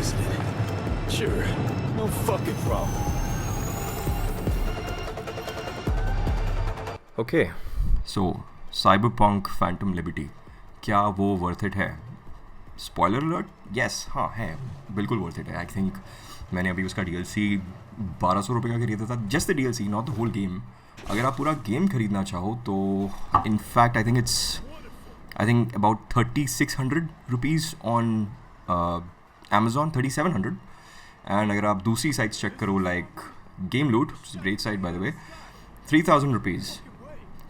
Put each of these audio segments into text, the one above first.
president. Sure, no fucking problem. Okay, so Cyberpunk Phantom Liberty, क्या वो worth it है? Spoiler alert, yes, हाँ है, बिल्कुल worth it है. I think मैंने अभी उसका DLC 1200 रुपये का खरीदा था, just the DLC, not the whole game. अगर आप पूरा गेम खरीदना चाहो तो in fact I think about 3600 rupees on Amazon, 3700. And अगर आप दूसरी sites check करो like Game Loot, which is a great site by the way, 3000 rupees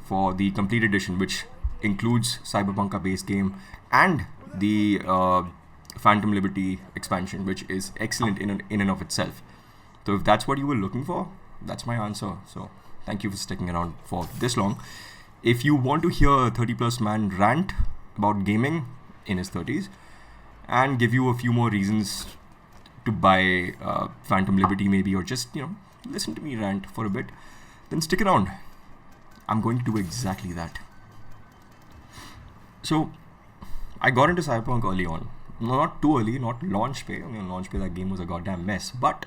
for the complete edition, which includes Cyberpunk ka base game and the Phantom Liberty expansion, which is excellent in and of itself. So if that's what you were looking for, that's my answer. So thank you for sticking around for this long. If you want to hear a 30+ man rant about gaming in his 30s and give you a few more reasons to buy Phantom Liberty maybe, or just, listen to me rant for a bit, then stick around. I'm going to do exactly that. So, I got into Cyberpunk early on. No, not too early, not launch pay. Launch pay, that game was a goddamn mess. But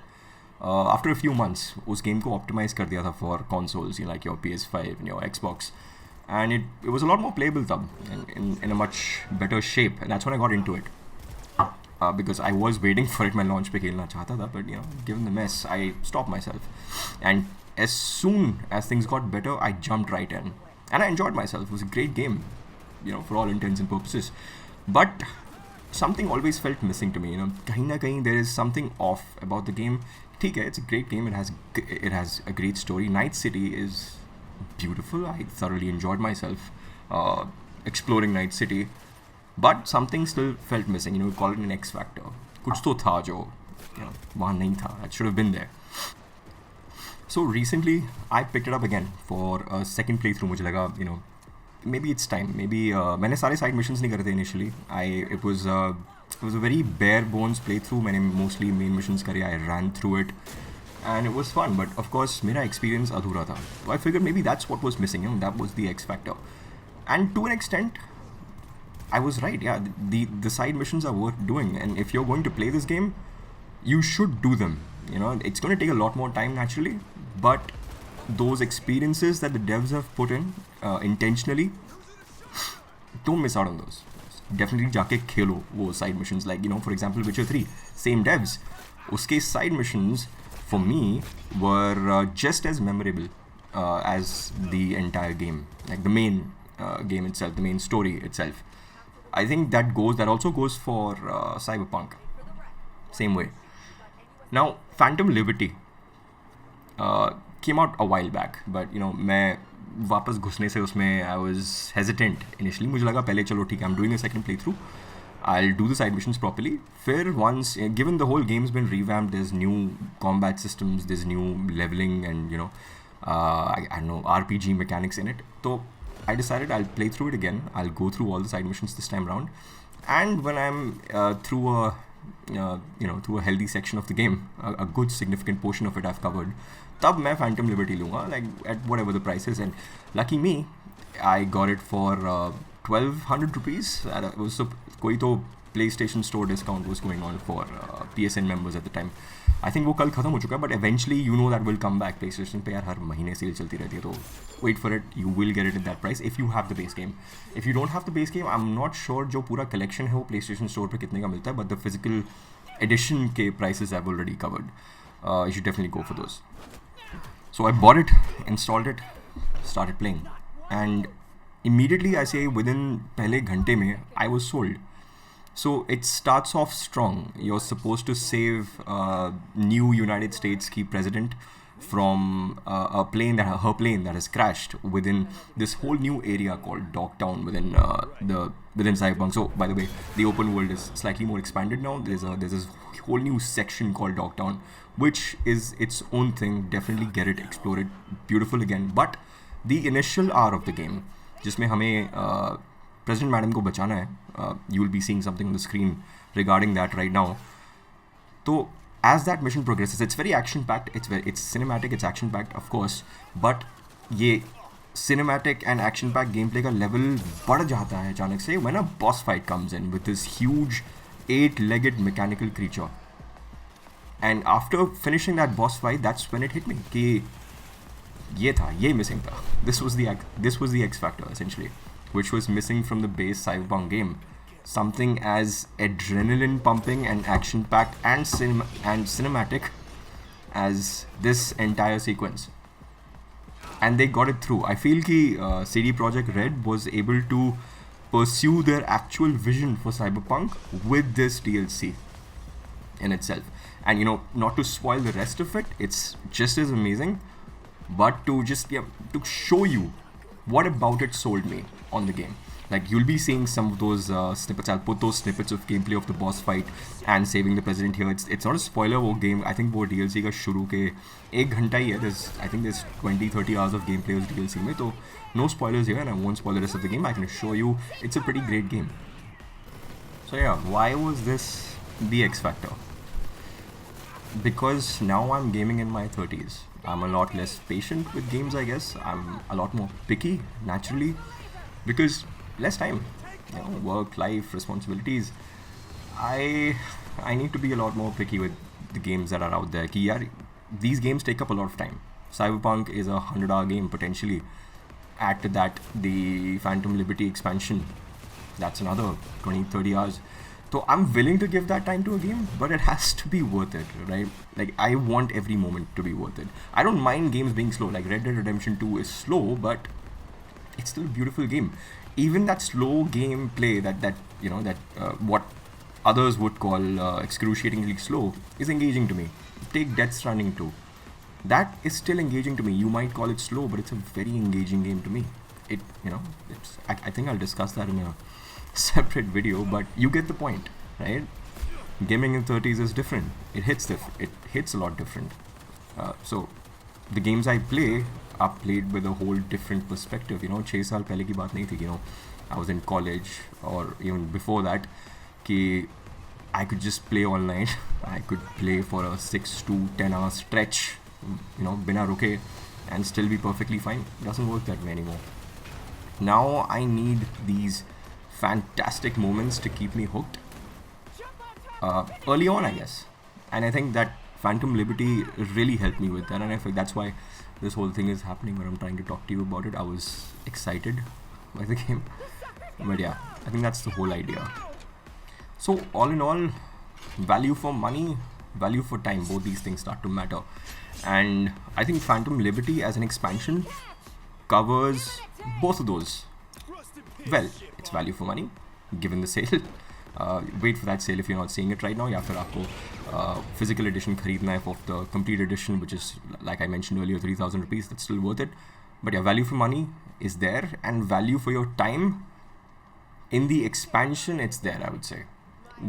after a few months, उस game को optimize कर दिया था for consoles, like your PS5 and your Xbox. And it was a lot more playable तब, in a much better shape. And that's when I got into it. Because I was waiting for it, मैं launch पे खेलना चाहता था, but given the mess, I stopped myself. And as soon as things got better, I jumped right in. And I enjoyed myself. It was a great game, for all intents and purposes. But something always felt missing to me. कहीं ना कहीं there is something off about the game. ठीक है, it's a great game. It has a great story. Night City is beautiful. I thoroughly enjoyed myself exploring Night City. But something still felt missing. We call it an X factor. कुछ तो था जो वहाँ नहीं था. It should have been there. So recently, I picked it up again for a second playthrough. मुझे लगा, maybe it's time. Maybe मैंने सारे side missions नहीं करे थे initially. It was a very bare bones playthrough. मैंने mostly main missions करे. I ran through it, and it was fun. But of course, मेरा experience अधूरा था. So I figured maybe that's what was missing. That was the X factor. And to an extent, I was right. Yeah, the side missions are worth doing. And if you're going to play this game, you should do them. It's going to take a lot more time naturally, but those experiences that the devs have put in intentionally, don't miss out on those. Definitely जाके खेलो वो side missions. Like, for example, Witcher 3, same devs. उसके side missions, for me, were just as memorable as the entire game. Like the main game itself, the main story itself. I think that also goes for Cyberpunk. Same way. Now, Phantom Liberty came out a while back, but मैं वापस घुसने से उसमें I was hesitant initially. मुझे लगा पहले चलो ठीक है, I'm doing a second playthrough. I'll do the side missions properly. Fair once, given the whole game's been revamped, there's new combat systems, there's new leveling, and I don't know, RPG mechanics in it. So I decided I'll play through it again. I'll go through all the side missions this time around, and when I'm through a through a healthy section of the game, a good significant portion of it I've covered, तब मैं Phantom Liberty लूँगा, like at whatever the price is. And lucky me, I got it for 1200 rupees. It was कोई तो PlayStation Store discount was going on for PSN members at the time. I think वो कल ख़त्म हो चुका है, but eventually that will come back. PlayStation पे यार हर महीने सेल चलती रहती है, तो wait for it. You will get it at that price if you have the base game. If you don't have the base game, I'm not sure जो पूरा collection है वो PlayStation Store पे कितने का मिलता है, but the physical edition के prices I've already covered. You should definitely go for those. So I bought it, installed it, started playing, and immediately I say within पहले घंटे में I was sold. So it starts off strong. You're supposed to save new United States key president from her plane that has crashed within this whole new area called Dogtown within Cyberpunk. So by the way, the open world is slightly more expanded now. There's this whole new section called Dogtown, which is its own thing. Definitely get it, explore it, beautiful again. But the initial hour of the game, जिसमें हमें President Madam को बचाना है, you will be seeing something on the screen regarding that right now. So as that mission progresses, it's very action-packed, it's cinematic, it's action-packed, of course, but ये cinematic and action-packed gameplay का level बढ़ जाता है अचानक से when a boss fight comes in with this huge 8-legged mechanical creature. And after finishing that boss fight, that's when it hit me कि ये missing था. This was the X factor essentially, which was missing from the base Cyberpunk game. Something as adrenaline pumping and action packed and cinematic as this entire sequence. And they got it through. I feel that CD Projekt Red was able to pursue their actual vision for Cyberpunk with this DLC in itself. And not to spoil the rest of it, it's just as amazing, but to just to show you what about it sold me on the game. Like, you'll be seeing some of those snippets. I'll put those snippets of gameplay of the boss fight and saving the president here. It's not a spoiler, वो game. I think वो DLC का शुरू के 1 घंटा ही है. I think there's 20-30 hours of gameplay उस DLC में. So no spoilers here, and I won't spoil the rest of the game. I can assure you it's a pretty great game. So yeah, why was this the X factor? Because now I'm gaming in my 30s. I'm a lot less patient with games, I guess. I'm a lot more picky, naturally, because less time, work, life, responsibilities. I need to be a lot more picky with the games that are out there. These games take up a lot of time. Cyberpunk is a 100-hour game potentially. Add to that the Phantom Liberty expansion. That's another 20-30 hours. So I'm willing to give that time to a game, but it has to be worth it, right? Like, I want every moment to be worth it. I don't mind games being slow. Like Red Dead Redemption 2 is slow, but it's still a beautiful game. Even that slow gameplay that what others would call excruciatingly slow is engaging to me. Take Death Stranding 2. That is still engaging to me. You might call it slow, but it's a very engaging game to me. I think I'll discuss that in a separate video, but you get the point, right? Gaming in 30s is different. It hits a lot different. So the games I play are played with a whole different perspective. 6 साल पहले की बात नहीं थी. I was in college, or even before that, कि I could just play all night. I could play for a 6 to 10 hour stretch, बिना रुके, and still be perfectly fine. It doesn't work that way anymore. Now I need these fantastic moments to keep me hooked early on, I guess. And I think that Phantom Liberty really helped me with that, and I think that's why this whole thing is happening where I'm trying to talk to you about it. I was excited by the game, but yeah, I think that's the whole idea. So all in all, value for money, value for time, both these things start to matter. And I think Phantom Liberty as an expansion covers both of those. Well, it's value for money, given the sale. Wait for that sale if you're not seeing it right now. या फिर आपको physical edition खरीदना है of the complete edition, which is, like I mentioned earlier, 3,000 rupees. That's still worth it. But yeah, value for money is there, and value for your time in the expansion, it's there, I would say.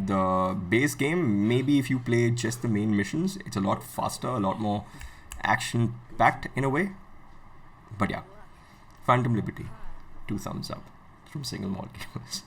The base game, maybe if you play just the main missions, it's a lot faster, a lot more action-packed in a way. But yeah, Phantom Liberty, 2 thumbs up from Single Malt Gamers.